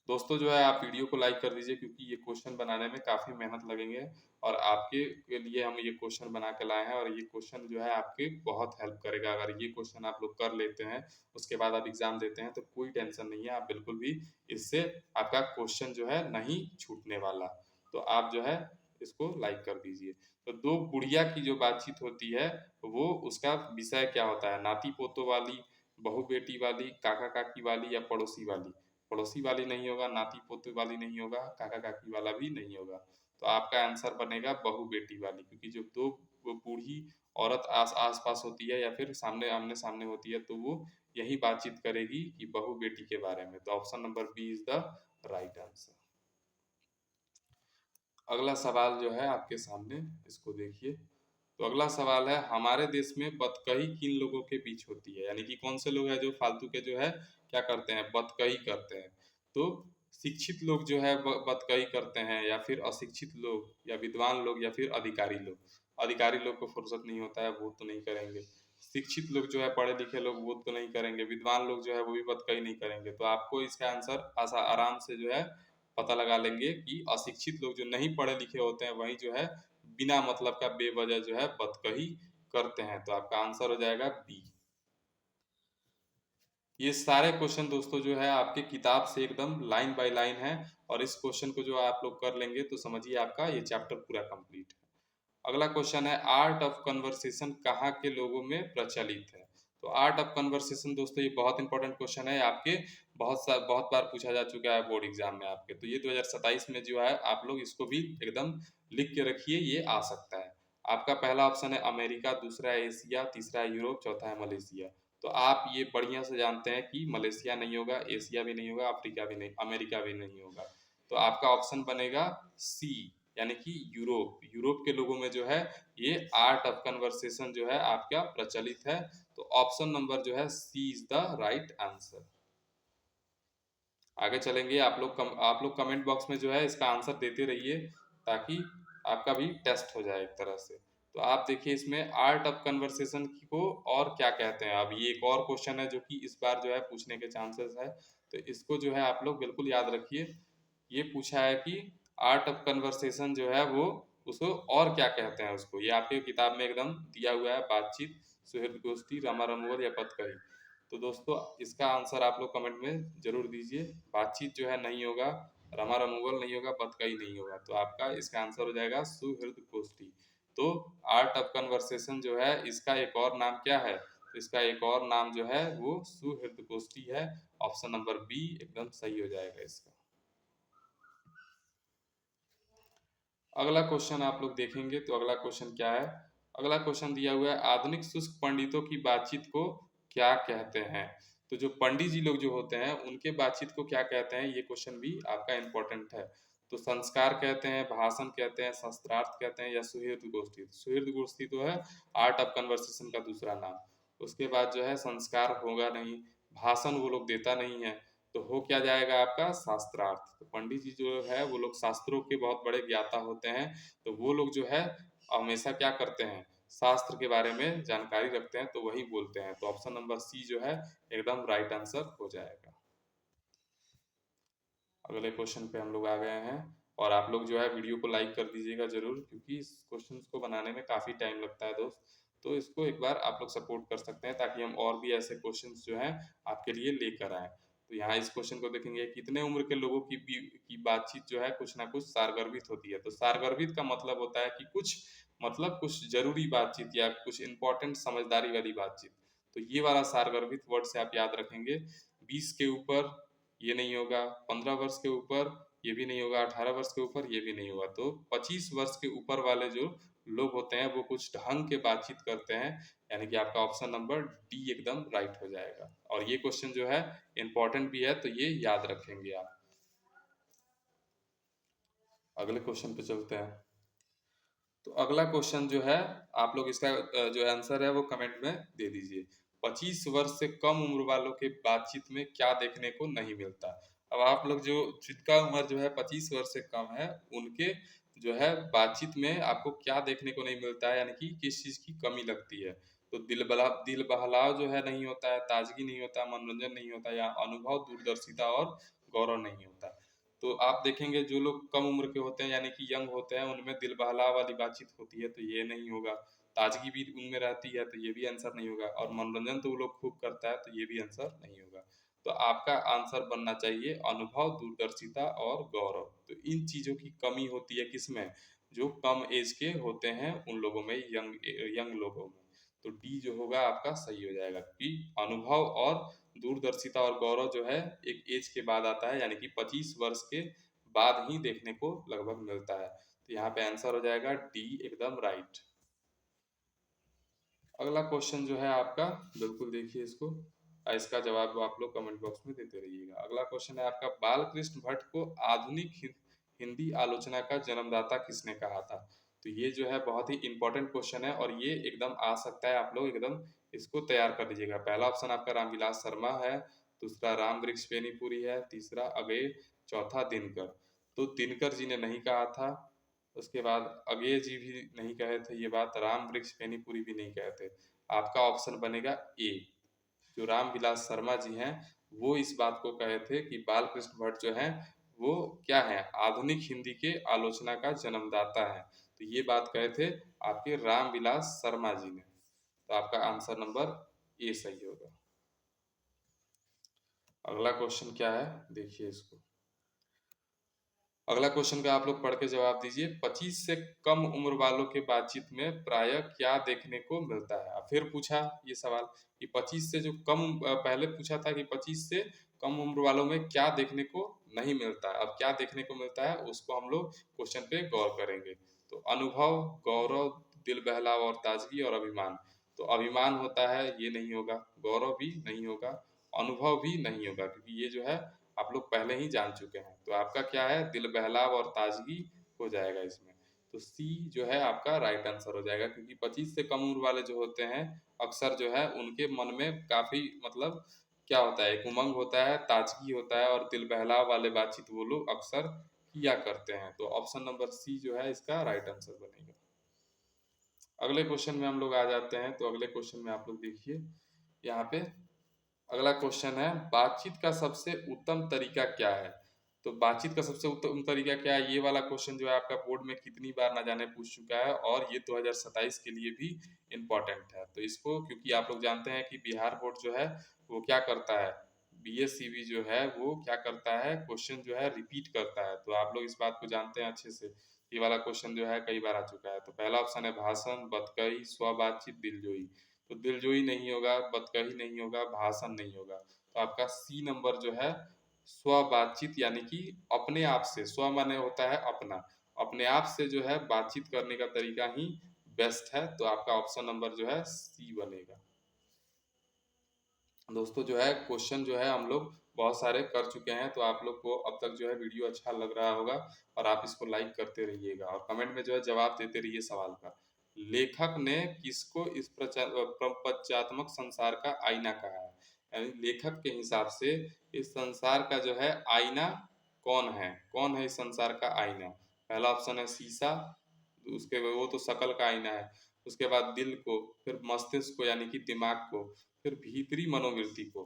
दोस्तों जो है आप वीडियो को लाइक कर दीजिए, क्योंकि ये क्वेश्चन बनाने में काफ़ी मेहनत लगेंगे, और आपके के लिए हम ये क्वेश्चन बना के लाए हैं, और ये क्वेश्चन जो है आपके बहुत हेल्प करेगा। अगर ये क्वेश्चन आप लोग कर लेते हैं, उसके बाद आप एग्जाम देते हैं, तो कोई टेंशन नहीं है, आप बिल्कुल भी इससे आपका क्वेश्चन जो है नहीं छूटने वाला। तो आप जो है इसको लाइक कर दीजिए। तो दो बुढ़िया की जो बातचीत होती है वो, उसका विषय क्या होता है? नाती पोतों वाली, बहू बेटी वाली, काका काकी वाली या पड़ोसी वाली? पड़ोसी वाली नहीं होगा, नाती पोते वाली नहीं होगा, काका काकी वाला भी नहीं होगा। तो आपका आंसर बनेगा बहू बेटी वाली, क्योंकि जो दो वो बूढ़ी औरत आस पास होती है या फिर सामने आमने सामने होती है, तो वो यही बातचीत करेगी कि बहू बेटी के बारे में। तो option number B is the right answer. अगला सवाल जो है आपके सामने, इसको देखिए। तो अगला सवाल है, हमारे देश में बतकही किन लोगों के बीच होती है? यानी कि कौन से लोग हैं जो फालतू के जो है क्या करते हैं? बतकही करते हैं। तो शिक्षित लोग जो है बतकही करते हैं, या फिर अशिक्षित लोग, या विद्वान लोग, या फिर अधिकारी लोग? अधिकारी लोग को फुर्सत नहीं होता है, वो तो नहीं करेंगे। शिक्षित लोग जो है, पढ़े लिखे लोग, वो तो नहीं करेंगे। विद्वान लोग जो है वो भी बतकही नहीं करेंगे। तो आपको इसका आंसर आराम से जो है पता लगा लेंगे कि अशिक्षित लोग जो नहीं पढ़े लिखे होते हैं वही जो है बिना मतलब का बेवजह जो है बतकही करते हैं। तो आपका आंसर हो जाएगा बी। ये सारे क्वेश्चन दोस्तों जो है आपके किताब से एकदम लाइन बाय लाइन है, और इस क्वेश्चन को जो आप लोग कर लेंगे तो समझिए आपका ये चैप्टर पूरा कंप्लीट है। अगला क्वेश्चन है, आर्ट ऑफ कन्वर्सेशन कहाँ के लोगों में प्रचलित है? तो आर्ट ऑफ कन्वर्सेशन दोस्तों ये बहुत इंपॉर्टेंट क्वेश्चन है, आपके बहुत बार पूछा जा चुका है बोर्ड एग्जाम में आपके। तो ये 2027 में जो है आप लोग इसको भी एकदम लिख के रखिए, ये आ सकता है। आपका पहला ऑप्शन है अमेरिका, दूसरा है एशिया, तीसरा है यूरोप, चौथा है मलेशिया। तो आप ये बढ़िया से जानते हैं कि मलेशिया नहीं होगा, एशिया भी नहीं होगा, अफ्रीका भी नहीं, अमेरिका भी नहीं होगा। तो आपका ऑप्शन बनेगा सी, यानी कि यूरोप। यूरोप के लोगों में जो है ये आर्ट ऑफ कन्वर्सेशन जो है आपका प्रचलित है। तो ऑप्शन नंबर जो है सी इज द राइट आंसर। आगे चलेंगे। आप लोग कमेंट बॉक्स में जो है इसका आंसर देते रहिए, ताकि आपका भी टेस्ट हो जाए एक तरह से। तो आप देखिए इसमें आर्ट ऑफ कन्वर्सेशन को और क्या कहते हैं? अब ये एक और क्वेश्चन है जो कि इस बार जो है पूछने के चांसेस है, तो इसको जो है आप लोग बिल्कुल याद रखिए। ये पूछा है कि आर्ट ऑफ कन्वर्सेशन जो है वो उसको और क्या कहते हैं उसको, ये आपके किताब में एकदम दिया हुआ है, बातचीत, सुहृद गोष्ठी, रमारमोल या पथकही। तो दोस्तों इसका आंसर आप लोग कमेंट में जरूर दीजिए। बातचीत जो है नहीं होगा, रमारमोल नहीं होगा, पथकही नहीं होगा, तो आपका इसका आंसर हो जाएगा सुहृद गोष्ठी। तो आर्ट ऑफ कन्वर्सेशन जो है इसका एक और नाम क्या है, तो इसका एक और नाम जो है वो सुहृद गोष्ठी है। ऑप्शन नंबर बी एकदम सही हो जाएगा इसका। अगला क्वेश्चन आप लोग देखेंगे तो अगला क्वेश्चन क्या है। अगला क्वेश्चन दिया हुआ है, आधुनिक शुष्क पंडितों की बातचीत को क्या कहते हैं। तो जो पंडित जी लोग जो होते हैं उनके बातचीत को क्या कहते हैं, ये क्वेश्चन भी आपका इम्पोर्टेंट है। तो संस्कार कहते हैं, भाषण कहते हैं, शास्त्रार्थ कहते हैं, या सुहृद गोष्ठी। सुहृद गोष्ठी तो है आर्ट ऑफ कन्वर्सेशन का दूसरा नाम। उसके बाद जो है संस्कार होगा नहीं, भाषण वो लोग देता नहीं है, तो हो क्या जाएगा आपका शास्त्रार्थ। तो पंडित जी जो है वो लोग शास्त्रों के बहुत बड़े ज्ञाता होते हैं, तो वो लोग जो है हमेशा क्या करते हैं, शास्त्र के बारे में जानकारी रखते हैं, तो वही बोलते हैं। तो ऑप्शन नंबर सी जो है एकदम राइट आंसर हो जाएगा। अगले क्वेश्चन पे हम लोग आ गए हैं, और आप लोग जो है वीडियो को लाइक कर दीजिएगा जरूर, क्योंकि इस क्वेश्चन को बनाने में काफ़ी टाइम लगता है दोस्त। तो इसको एक बार आप लोग सपोर्ट कर सकते हैं, ताकि हम और भी ऐसे क्वेश्चंस जो हैं आपके लिए लेकर आएँ। तो यहाँ इस क्वेश्चन को देखेंगे, कितने उम्र के लोगों की बातचीत जो है कुछ ना कुछ सारगर्भित होती है। तो सारगर्भित का मतलब होता है कि कुछ मतलब कुछ जरूरी बातचीत या कुछ इंपॉर्टेंट समझदारी वाली बातचीत। तो ये वाला सारगर्भित वर्ड से आप याद रखेंगे। 20 के ऊपर ये नहीं होगा, 15 वर्ष के ऊपर ये भी नहीं होगा, 18 वर्ष के ऊपर ये भी नहीं होगा। तो 25 वर्ष के ऊपर वाले जो लोग होते हैं वो कुछ ढंग के बातचीत करते हैं, यानी कि आपका ऑप्शन नंबर डी एकदम राइट हो जाएगा। और ये क्वेश्चन जो है इंपॉर्टेंट भी है, तो ये याद रखेंगे आप। अगले क्वेश्चन पे चलते हैं। तो अगला क्वेश्चन जो है आप लोग इसका जो आंसर है वो कमेंट में दे दीजिए। 25 वर्ष से कम उम्र वालों के बातचीत में क्या देखने को नहीं मिलता। अब आप लोग जो जिनका उम्र जो है 25 वर्ष से कम है, उनके जो है बातचीत में आपको क्या देखने को नहीं मिलता है, यानी कि किस चीज़ की कमी लगती है। तो दिल बहलाव जो है नहीं होता है, ताजगी नहीं होता, मनोरंजन नहीं होता, या अनुभव, दूरदर्शिता और गौरव नहीं होता। तो आप देखेंगे जो लोग कम उम्र के होते हैं यानी कि यंग होते हैं, उनमें दिल बहलाव वाली बातचीत होती है, तो ये नहीं होगा। ताजगी भी उनमें रहती है, तो ये भी आंसर नहीं होगा। और मनोरंजन तो वो लोग खूब करता है, तो ये भी आंसर नहीं होगा। तो आपका आंसर बनना चाहिए अनुभव, दूरदर्शिता और गौरव। तो इन चीज़ों की कमी होती है किसमें, जो कम एज के होते हैं उन लोगों में, यंग यंग लोगों में। तो डी जो होगा आपका सही हो जाएगा, कि अनुभव और दूरदर्शिता और गौरव जो है एक एज के बाद आता है, यानी कि 25 वर्ष के बाद ही देखने को लगभग मिलता है। तो यहाँ पे आंसर हो जाएगा डी एकदम राइट। अगला क्वेश्चन जो है आपका, बिल्कुल देखिए इसको, इसका जवाब आप लोग कमेंट बॉक्स में देते रहिएगा। अगला क्वेश्चन है आपका, बालकृष्ण भट्ट को आधुनिक हिंदी आलोचना का जन्मदाता किसने कहा था। तो ये जो है बहुत ही इंपॉर्टेंट क्वेश्चन है, और ये एकदम आ सकता है, आप लोग एकदम इसको तैयार कर लीजिएगा। पहला ऑप्शन आपका रामविलास शर्मा है, दूसरा राम वृक्ष बेनीपुरी है, तीसरा अगेय, चौथा दिनकर। तो दिनकर जी ने नहीं कहा था, उसके बाद अगेय जी भी नहीं कहे थे ये बात, राम वृक्ष बेनीपुरी भी नहीं कहे थे। आपका ऑप्शन बनेगा ए, जो राम विलास शर्मा जी हैं वो इस बात को कहे थे कि बालकृष्ण भट्ट जो हैं वो क्या है, आधुनिक हिंदी के आलोचना का जन्मदाता है। तो ये बात कहे थे आपके राम विलास शर्मा जी ने। तो आपका आंसर नंबर ए सही होगा। अगला क्वेश्चन क्या है देखिए इसको। अगला क्वेश्चन का आप लोग पढ़ के जवाब दीजिए। 25 से कम उम्र वालों के बातचीत में प्रायः क्या देखने को मिलता है। अब फिर पूछा ये सवाल कि 25 से जो कम, पहले पूछा था कि 25 से कम उम्र वालों में क्या देखने को नहीं मिलता है। अब क्या देखने को मिलता है उसको हम लोग क्वेश्चन पे गौर करेंगे। तो अनुभव, गौरव, दिल बहलाव और ताजगी और अभिमान। तो अभिमान होता है, ये नहीं होगा। गौरव भी नहीं होगा, अनुभव भी नहीं होगा, क्योंकि ये जो है आप लोग पहले ही जान चुके हैं। तो आपका क्या है, दिल बहलाव और ताजगी हो जाएगा इसमें। तो सी जो है आपका राइट आंसर हो जाएगा, क्योंकि 25 से कम उम्र वाले जो होते हैं अक्सर जो है उनके मन में काफी मतलब क्या होता है, एक उमंग होता है, ताजगी होता है, और दिल बहलाव वाले बातचीत वो लोग अक्सर किया करते हैं। तो ऑप्शन नंबर सी जो है इसका राइट आंसर बनेगा। अगले क्वेश्चन में हम लोग आ जाते हैं। तो अगले क्वेश्चन में आप लोग देखिए यहाँ पे, अगला क्वेश्चन है, बातचीत का सबसे उत्तम तरीका क्या है। तो बातचीत का सबसे उत्तम तरीका क्या है, ये वाला क्वेश्चन जो है आपका बोर्ड में कितनी बार ना जाने पूछ चुका है और ये 2027 के लिए भी इम्पोर्टेंट है। तो इसको, क्योंकि आप लोग जानते हैं कि बिहार बोर्ड जो है वो क्या करता है, बीएससीबी जो है वो क्या करता है, क्वेश्चन जो है रिपीट करता है। तो आप लोग इस बात को जानते हैं अच्छे से। ये वाला क्वेश्चन जो है कई बार आ चुका है। तो पहला ऑप्शन है भाषण, बतकही, स्व बातचीत, दिलजोई। तो दिलजोई नहीं होगा, बतकही नहीं होगा, भाषण नहीं होगा। तो आपका सी नंबर जो है स्व बातचीत, यानी कि अपने आप से, स्व माने होता है अपना, अपने आप से जो है बातचीत करने का तरीका ही बेस्ट है। तो आपका ऑप्शन नंबर जो है सी बनेगा। दोस्तों जो है क्वेश्चन जो है हम लोग बहुत सारे कर चुके हैं। तो आप लोग को अब तक जो है वीडियो अच्छा लग रहा होगा और आप इसको लाइक करते रहिएगा और कमेंट में जो है जवाब देते रहिए सवाल का। लेखक ने किसको इस प्रपंचात्मक संसार का आईना कहा है? यानी लेखक के हिसाब से इस संसार का जो है आईना कौन है, कौन है इस संसार का आईना? पहला ऑप्शन है शीशा, उसके वो तो शकल का आईना है। उसके बाद दिल को, फिर मस्तिष्क को यानी कि दिमाग को, फिर भीतरी मनोवृत्ति को।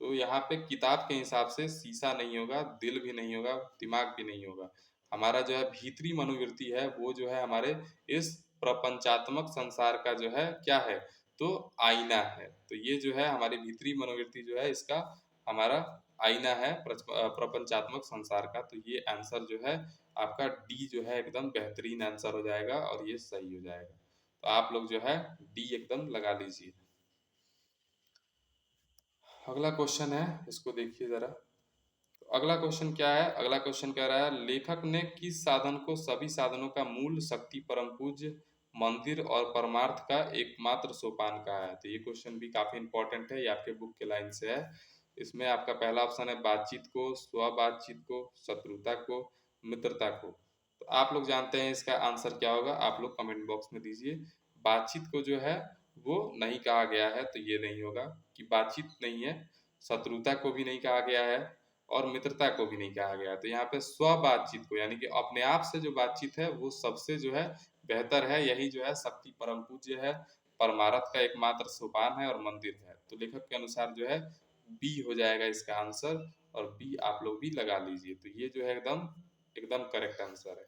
तो यहाँ पे किताब के हिसाब से शीशा नहीं होगा, दिल भी नहीं होगा, दिमाग भी नहीं होगा। हमारा जो है भीतरी मनोवृत्ति है वो जो है हमारे इस प्रपंचात्मक संसार का जो है क्या है, तो आईना है। तो ये जो है हमारी भीतरी मनोवृत्ति जो है इसका हमारा आईना है प्रपंचात्मक संसार का। तो ये आंसर जो है आपका डी जो है एकदम बेहतरीन आंसर हो जाएगा और ये सही हो जाएगा। तो आप लोग जो है डी एकदम लगा लीजिए। अगला क्वेश्चन है, इसको देखिए जरा। तो अगला क्वेश्चन क्या है, अगला क्वेश्चन कह रहा है लेखक ने किस साधन को सभी साधनों का मूल, शक्ति, परम पूज्य, मंदिर और परमार्थ का एकमात्र सोपान कहा है? तो ये क्वेश्चन भी काफी इंपॉर्टेंट है, ये आपके बुक के लाइन से है। इसमें आपका पहला ऑप्शन है बातचीत को, स्व बातचीत को, शत्रुता को, मित्रता को। तो आप लोग जानते हैं इसका आंसर क्या होगा, आप लोग कमेंट बॉक्स में दीजिए। बातचीत को जो है वो नहीं कहा गया है, तो ये नहीं होगा कि बातचीत नहीं है। शत्रुता को भी नहीं कहा गया है और मित्रता को भी नहीं कहा गया। तो यहाँ पे स्व बातचीत को, यानी कि अपने आप से जो बातचीत है वो सबसे जो है बेहतर है, यही जो है शक्ति, परम पूज्य है, परमारथ का एकमात्र सोपान है और मंदिर है। तो लेखक के अनुसार जो है बी हो जाएगा इसका आंसर और बी आप लोग भी लगा लीजिए। तो ये जो है एकदम एकदम करेक्ट आंसर है।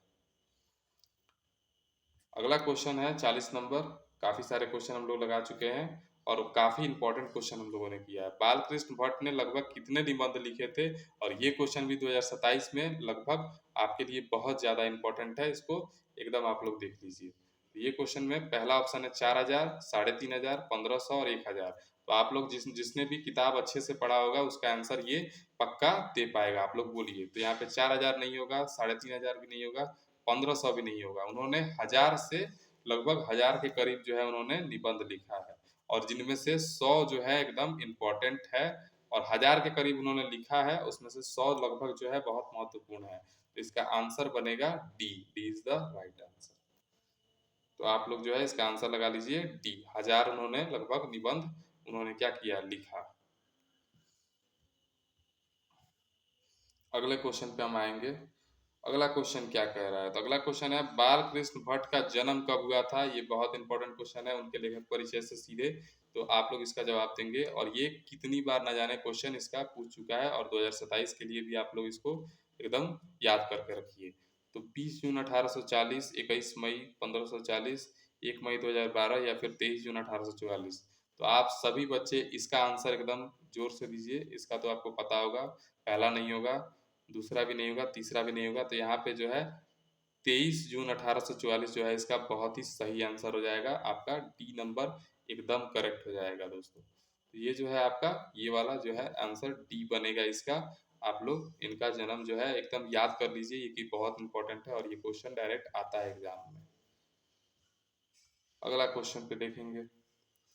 अगला क्वेश्चन है 40 नंबर। काफी सारे क्वेश्चन हम लोग लगा चुके हैं और काफी इंपॉर्टेंट क्वेश्चन हम लोगों ने किया है। बालकृष्ण भट्ट ने लगभग कितने निबंध लिखे थे? और ये क्वेश्चन भी 2027 में लगभग आपके लिए बहुत ज्यादा इंपॉर्टेंट है, इसको एकदम आप लोग देख लीजिए। तो ये क्वेश्चन में पहला ऑप्शन है 4000, 3500, 1500 और 1000। तो आप लोग जिसने भी किताब अच्छे से पढ़ा होगा उसका आंसर ये पक्का दे पाएगा। आप लोग बोलिए। तो यहाँ पे 4000 नहीं होगा, 3500 भी नहीं होगा, 1500 भी नहीं होगा। उन्होंने 1000 से लगभग 1000 के करीब जो है उन्होंने निबंध लिखा है और जिनमें से 100 जो है एकदम इम्पोर्टेंट है और 1000 के करीब उन्होंने लिखा है, उसमें से 100 लगभग जो है बहुत महत्वपूर्ण है। तो इसका आंसर बनेगा D, D is the right answer. तो आप लोग जो है इसका आंसर लगा लीजिए डी, 1000 उन्होंने लगभग निबंध उन्होंने क्या किया, लिखा। अगले क्वेश्चन पे हम आएंगे। अगला क्वेश्चन क्या कह रहा है, तो अगला क्वेश्चन है बाल कृष्ण भट्ट का जन्म कब हुआ था? ये बहुत इंपॉर्टेंट क्वेश्चन है, उनके लेखक परिचय से सीधे। तो आप लोग इसका जवाब देंगे और ये कितनी बार ना जाने क्वेश्चन इसका पूछ चुका है और 2027 के लिए भी आप लोग इसको एकदम याद करके रखिए। तो 20 जून 1840, 21 मई 1540, 1 मई 2012 या फिर 23 जून 1844। तो आप सभी बच्चे इसका आंसर एकदम जोर से दीजिए। इसका तो आपको पता होगा, पहला नहीं होगा, दूसरा भी नहीं होगा, तीसरा भी नहीं होगा। तो यहाँ पे जो है 23 जून 1844 जो है इसका बहुत ही सही आंसर हो जाएगा। आपका डी नंबर एकदम करेक्ट हो जाएगा दोस्तों। तो ये जो है आपका ये वाला जो है आंसर डी बनेगा इसका। आप लोग इनका जन्म जो है एकदम याद कर लीजिए, ये कि बहुत इंपॉर्टेंट है और ये क्वेश्चन डायरेक्ट आता है एग्जाम में। अगला क्वेश्चन पे देखेंगे।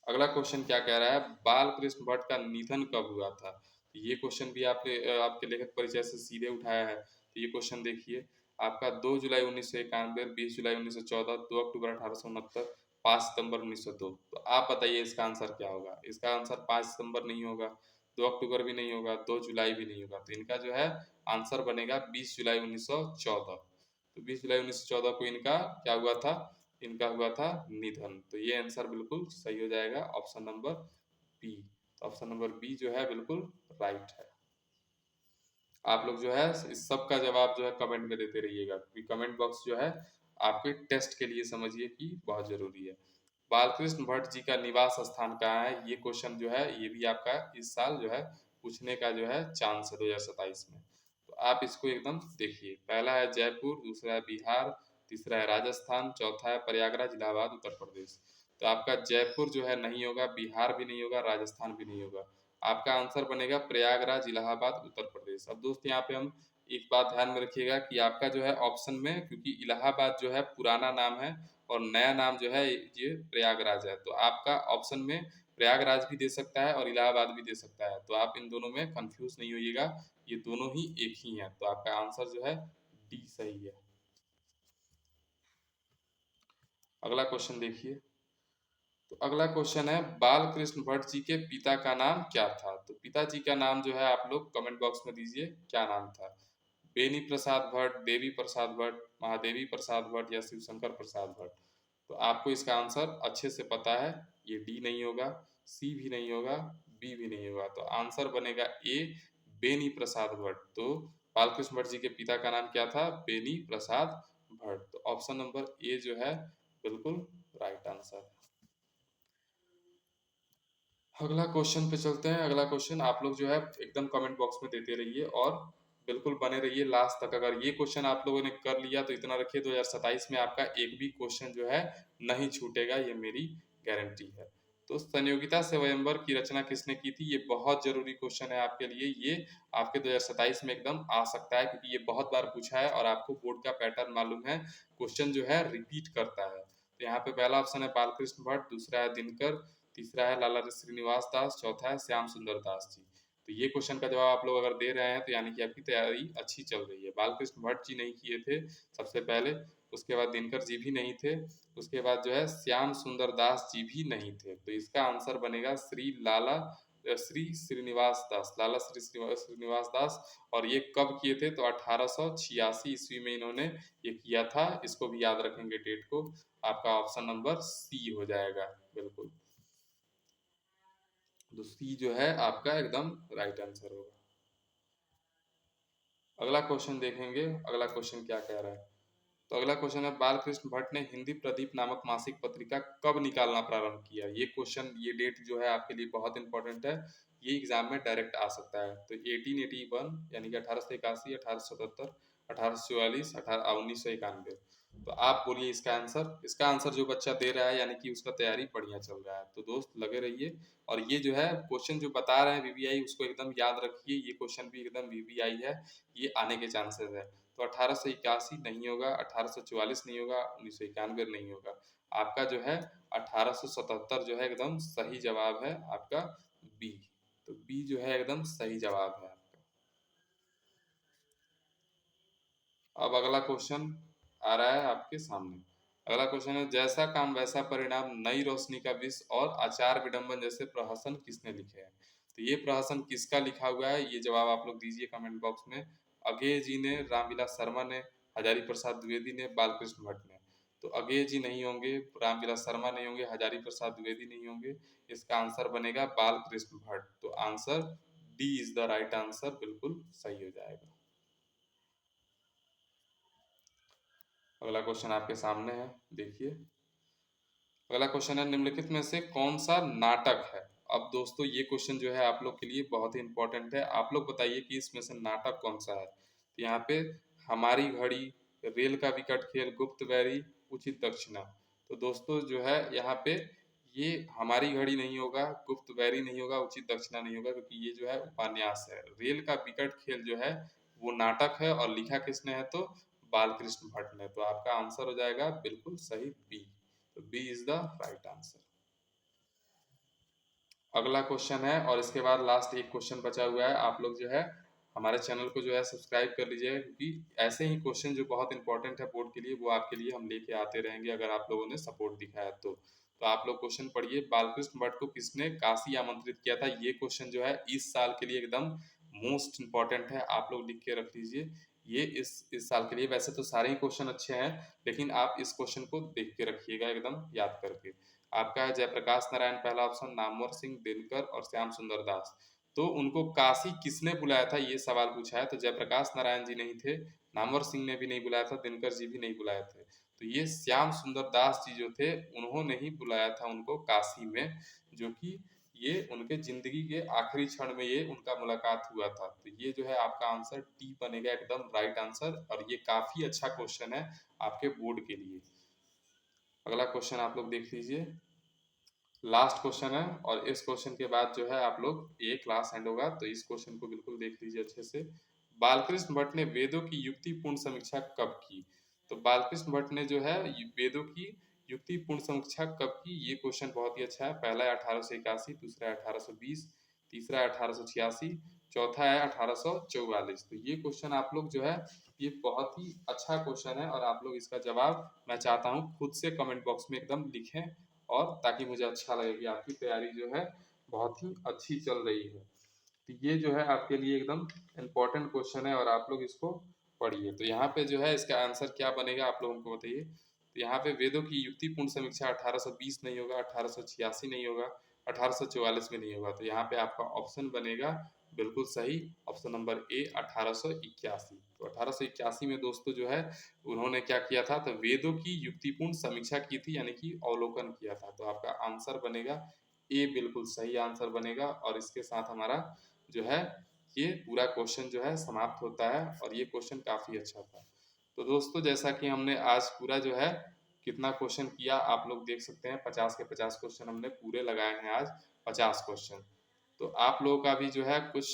अगला क्वेश्चन क्या कह रहा है, बाल कृष्ण भट्ट का निधन कब हुआ था? तो ये क्वेश्चन भी आपने आपके लेखक परिचय से सीधे उठाया है। तो ये क्वेश्चन देखिए, आपका 2 जुलाई 1991, 20 जुलाई 1914, 2 अक्टूबर 1869, 5 सितंबर 1902। तो आप बताइए इसका आंसर क्या होगा? इसका आंसर 5 सितंबर नहीं होगा, 2 अक्टूबर भी नहीं होगा, 2 जुलाई भी नहीं होगा। तो इनका जो है आंसर बनेगा 20 जुलाई 1914। तो 20 जुलाई 1914 को इनका क्या हुआ था, इनका हुआ था निधन। तो ये आंसर बिल्कुल सही हो जाएगा, ऑप्शन नंबर बी। तो ऑप्शन नंबर बी जो है बिल्कुल राइट है। आप लोग जो है इस सब का जवाब जो है कमेंट में देते रहिएगा, क्योंकि कमेंट बॉक्स जो है आपके टेस्ट के लिए समझिए कि बहुत जरूरी है। बालकृष्ण भट्ट जी का निवास स्थान कहाँ है, ये क्वेश्चन जो है ये भी आपका इस साल जो है पूछने का जो है चांस है 2027 में। तो आप इसको एकदम देखिए, पहला है जयपुर, दूसरा है बिहार, तीसरा है राजस्थान, चौथा है प्रयागराज इलाहाबाद उत्तर प्रदेश। तो आपका जयपुर जो है नहीं होगा, बिहार भी नहीं होगा, राजस्थान भी नहीं होगा। आपका आंसर बनेगा प्रयागराज इलाहाबाद उत्तर प्रदेश। अब दोस्त यहाँ पे हम एक बात ध्यान में रखिएगा कि आपका जो है ऑप्शन में, क्योंकि इलाहाबाद जो है पुराना नाम है और नया नाम जो है ये प्रयागराज है, तो आपका ऑप्शन में प्रयागराज भी दे सकता है और इलाहाबाद भी दे सकता है। तो आप इन दोनों में कंफ्यूज नहीं होइएगा, ये दोनों ही एक ही हैं। तो आपका आंसर जो है डी सही है। अगला क्वेश्चन देखिए। तो अगला क्वेश्चन है बालकृष्ण भट्ट जी के पिता का नाम क्या था। तो पिताजी का नाम जो है आप लोग कमेंट बॉक्स में दीजिए क्या नाम था। बेनी प्रसाद भट्ट, देवी प्रसाद भट्ट, महादेवी प्रसाद भट्ट या शिवशंकर प्रसाद भट्ट। तो आपको इसका आंसर अच्छे से पता है, ये डी नहीं होगा, सी भी नहीं होगा, बी भी नहीं होगा। तो आंसर बनेगा ए, बेनी प्रसाद भट्ट। तो बालकृष्ण भट्ट जी के पिता का नाम क्या था, बेनी प्रसाद भट्ट। तो ऑप्शन नंबर ए जो है बिल्कुल राइट आंसर है। अगला क्वेश्चन पे चलते हैं। अगला क्वेश्चन आप लोग जो है एकदम कमेंट बॉक्स में देते रहिए और बिल्कुल बने रहिए लास्ट तक। अगर ये क्वेश्चन आप लोगों ने कर लिया तो इतना रखिए 2027 में आपका एक भी क्वेश्चन जो है नहीं छूटेगा, ये मेरी गारंटी है। तो संयोगिता स्वयंवर की रचना किसने की थी, ये बहुत जरूरी क्वेश्चन है आपके लिए। ये आपके 2027 में एकदम आ सकता है, क्योंकि ये बहुत बार पूछा है और आपको बोर्ड का पैटर्न मालूम है, क्वेश्चन जो है रिपीट करता है। तो यहाँ पे पहला ऑप्शन है बालकृष्ण भट्ट, दूसरा है दिनकर, तीसरा है लाला श्रीनिवास दास, चौथा है श्याम सुंदर दास जी। तो ये क्वेश्चन का जवाब आप लोग अगर दे रहे हैं तो यानी कि आपकी तैयारी अच्छी चल रही है। बालकृष्ण भट्ट जी नहीं किए थे सबसे पहले, उसके बाद दिनकर जी भी नहीं थे, उसके बाद जो है श्याम सुंदर दास जी भी नहीं थे। तो इसका आंसर बनेगा श्री श्रीनिवास दास, लाला श्रीनिवास दास। और ये कब किए थे, तो 1886 ईस्वी में इन्होंने ये किया था। इसको भी याद रखेंगे डेट को। आपका ऑप्शन नंबर सी हो जाएगा बिल्कुल। तो सी जो है आपका एकदम राइट आंसर होगा। अगला क्वेश्चन देखेंगे, अगला क्वेश्चन क्या कह रहा है। तो अगला क्वेश्चन है बालकृष्ण भट्ट ने हिंदी प्रदीप नामक मासिक पत्रिका कब निकालना प्रारंभ किया। ये क्वेश्चन, ये डेट जो है आपके लिए बहुत इंपॉर्टेंट है, ये एग्जाम में डायरेक्ट आ सकता है। तो 1881 यानी कि 1881, 1877, 1844, 1991। तो आप बोलिए इसका आंसर। इसका आंसर जो बच्चा दे रहा है यानी कि उसका तैयारी बढ़िया चल रहा है। तो दोस्त लगे रहिए और ये जो है क्वेश्चन जो बता रहे हैं वीवीआई, उसको एकदम याद रखिए। ये क्वेश्चन भी एकदम वीवीआई है, ये आने के चांसेस है। तो 1881 नहीं होगा, 1844 नहीं होगा, 1991 नहीं होगा। आपका जो है 1877 जो है एकदम सही जवाब है आपका बी। तो बी जो है एकदम सही जवाब है आपका। अब अगला क्वेश्चन आ रहा है आपके सामने। अगला क्वेश्चन है जैसा काम वैसा परिणाम, नई रोशनी का विष और आचार विडंबन जैसे प्रहसन किसने लिखे हैं। तो ये प्रहसन किसका लिखा हुआ है, ये जवाब आप लोग दीजिए कमेंट बॉक्स में। अगेय जी ने, रामविलास शर्मा ने, हजारी प्रसाद द्विवेदी ने, बालकृष्ण भट्ट ने। तो अगेय जी नहीं होंगे, रामविलास शर्मा नहीं होंगे, हजारी प्रसाद द्विवेदी नहीं होंगे। इसका आंसर बनेगा बालकृष्ण भट्ट। तो answer D is the right answer, बिल्कुल सही हो जाएगा। अगला क्वेश्चन आपके सामने है, देखिए। अगला क्वेश्चन है निम्नलिखित में से कौन सा नाटक है। अब दोस्तों ये क्वेश्चन जो है आप लोग के लिए बहुत ही इंपॉर्टेंट है। आप लोग बताइए कि इसमें से नाटक कौन सा है। तो यहाँ पे हमारी घड़ी, रेल का विकट खेल, गुप्त बैरी, उचित दक्षिणा। तो दोस्तों जो है यहाँ पे ये हमारी घड़ी नहीं होगा, गुप्त बैरी नहीं होगा, उचित दक्षिणा नहीं होगा, क्योंकि ये जो है उपन्यास है। रेल का विकट खेल जो है वो नाटक है और लिखा किसने है, तो बालकृष्ण भट्ट ने। तो आपका आंसर हो जाएगा बिल्कुल सही बी। तो B is the right answer. अगला क्वेश्चन है और इसके बाद लास्ट एक क्वेश्चन बचा हुआ है। आप लोग जो है हमारे चैनल को जो है सब्सक्राइब कर लीजिएगा, क्योंकि ऐसे ही क्वेश्चन जो बहुत इंपॉर्टेंट है बोर्ड के लिए, वो आपके लिए हम लेके आते रहेंगे अगर आप लोगों ने सपोर्ट दिखाया तो आप लोग क्वेश्चन पढ़िए। बालकृष्ण भट्ट को किसने काशी आमंत्रित किया था। ये क्वेश्चन जो है इस साल के लिए एकदम मोस्ट इम्पॉर्टेंट है, आप लोग लिख के रख लीजिए। ये इस साल के लिए, वैसे तो सारे ही क्वेश्चन अच्छे हैं, लेकिन आप इस क्वेश्चन को देख के रखिएगा एकदम याद करके। आपका है जयप्रकाश नारायण पहला ऑप्शन, नामवर सिंह, दिनकर और श्याम सुंदर दास। तो उनको काशी किसने बुलाया था, ये सवाल पूछा है। तो जयप्रकाश नारायण जी नहीं थे, नामवर सिंह ने भी नहीं बुलाया था, दिनकर जी भी नहीं बुलाए थे। तो ये श्याम सुंदर दास जी जो थे, उन्होंने ही बुलाया था उनको काशी में, जो कि ये उनके जिंदगी के आखिरी क्षण में ये उनका मुलाकात हुआ था। तो ये जो है आपका आंसर डी बनेगा, एकदम राइट आंसर। और ये काफी अच्छा क्वेश्चन है आपके बोर्ड के लिए। अगला क्वेश्चन आप लोग देख लीजिए, लास्ट क्वेश्चन है, और इस क्वेश्चन के बाद जो है आप लोग ये क्लास एंड होगा। तो इस क्वेश्चन को बिल्कुल देख लीजिए अच्छे से। बालकृष्ण भट्ट ने वेदों की युक्तिपूर्ण समीक्षा कब की? तो बालकृष्ण भट्ट ने जो है वेदों की युक्तिपूर्ण समीक्षा कब की, ये क्वेश्चन बहुत ही अच्छा है। पहला है 1881, दूसरा है 1820, तीसरा है 1886, चौथा है 1844। तो ये क्वेश्चन आप लोग जो है, ये बहुत ही अच्छा क्वेश्चन है, और आप लोग इसका जवाब मैं चाहता हूँ खुद से कमेंट बॉक्स में एकदम लिखें, और ताकि मुझे अच्छा लगे कि आपकी तैयारी जो है बहुत ही अच्छी चल रही है। तो ये जो है आपके लिए एकदम इम्पोर्टेंट क्वेश्चन है, और आप लोग इसको पढ़िए। तो यहाँ पे जो है इसका आंसर क्या बनेगा आप लोगों को बताइए। तो यहाँ पे वेदों की युक्तिपूर्ण समीक्षा 1820 नहीं होगा, 1886 नहीं होगा, 1844 में नहीं होगा। तो यहाँ पे आपका ऑप्शन बनेगा बिल्कुल सही, ऑप्शन नंबर ए 1881। तो 1881 में दोस्तों जो है उन्होंने क्या किया था, तो वेदों की युक्तिपूर्ण समीक्षा की थी, यानी कि अवलोकन किया था। तो आपका आंसर बनेगा ए, बिल्कुल सही आंसर बनेगा। और इसके साथ हमारा जो है ये पूरा क्वेश्चन जो है समाप्त होता है, और ये क्वेश्चन काफी अच्छा था। तो दोस्तों जैसा कि हमने आज पूरा जो है कितना क्वेश्चन किया आप लोग देख सकते हैं, 50 के 50 क्वेश्चन हमने पूरे लगाए हैं आज, 50 क्वेश्चन। तो आप लोगों का भी जो है कुछ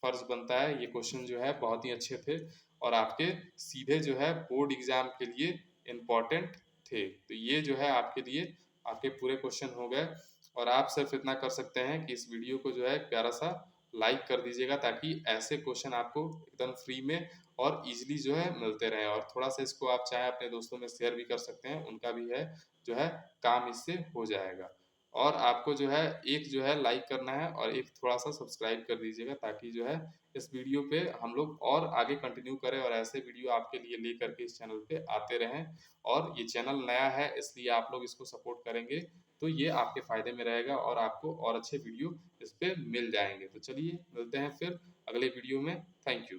फर्ज बनता है, ये क्वेश्चन जो है बहुत ही अच्छे थे, और आपके सीधे जो है बोर्ड एग्जाम के लिए इम्पोर्टेंट थे। तो ये जो है आपके लिए आपके पूरे क्वेश्चन हो गए। और आप सिर्फ इतना कर सकते हैं कि इस वीडियो को जो है प्यारा सा लाइक कर दीजिएगा, ताकि ऐसे क्वेश्चन आपको एकदम फ्री में और इजीली जो है मिलते रहे। और थोड़ा सा इसको आप चाहे अपने दोस्तों में शेयर भी कर सकते हैं, उनका भी है जो है काम इससे हो जाएगा। और आपको जो है एक जो है लाइक करना है, और एक थोड़ा सा सब्सक्राइब कर दीजिएगा, ताकि जो है इस वीडियो पे हम लोग और आगे कंटिन्यू करें, और ऐसे वीडियो आपके लिए लेकर के इस चैनल पे आते रहें। और ये चैनल नया है, इसलिए आप लोग इसको सपोर्ट करेंगे तो ये आपके फायदे में रहेगा, और आपको और अच्छे वीडियो इस पे मिल जाएंगे। तो चलिए मिलते हैं फिर अगले वीडियो में। Thank you.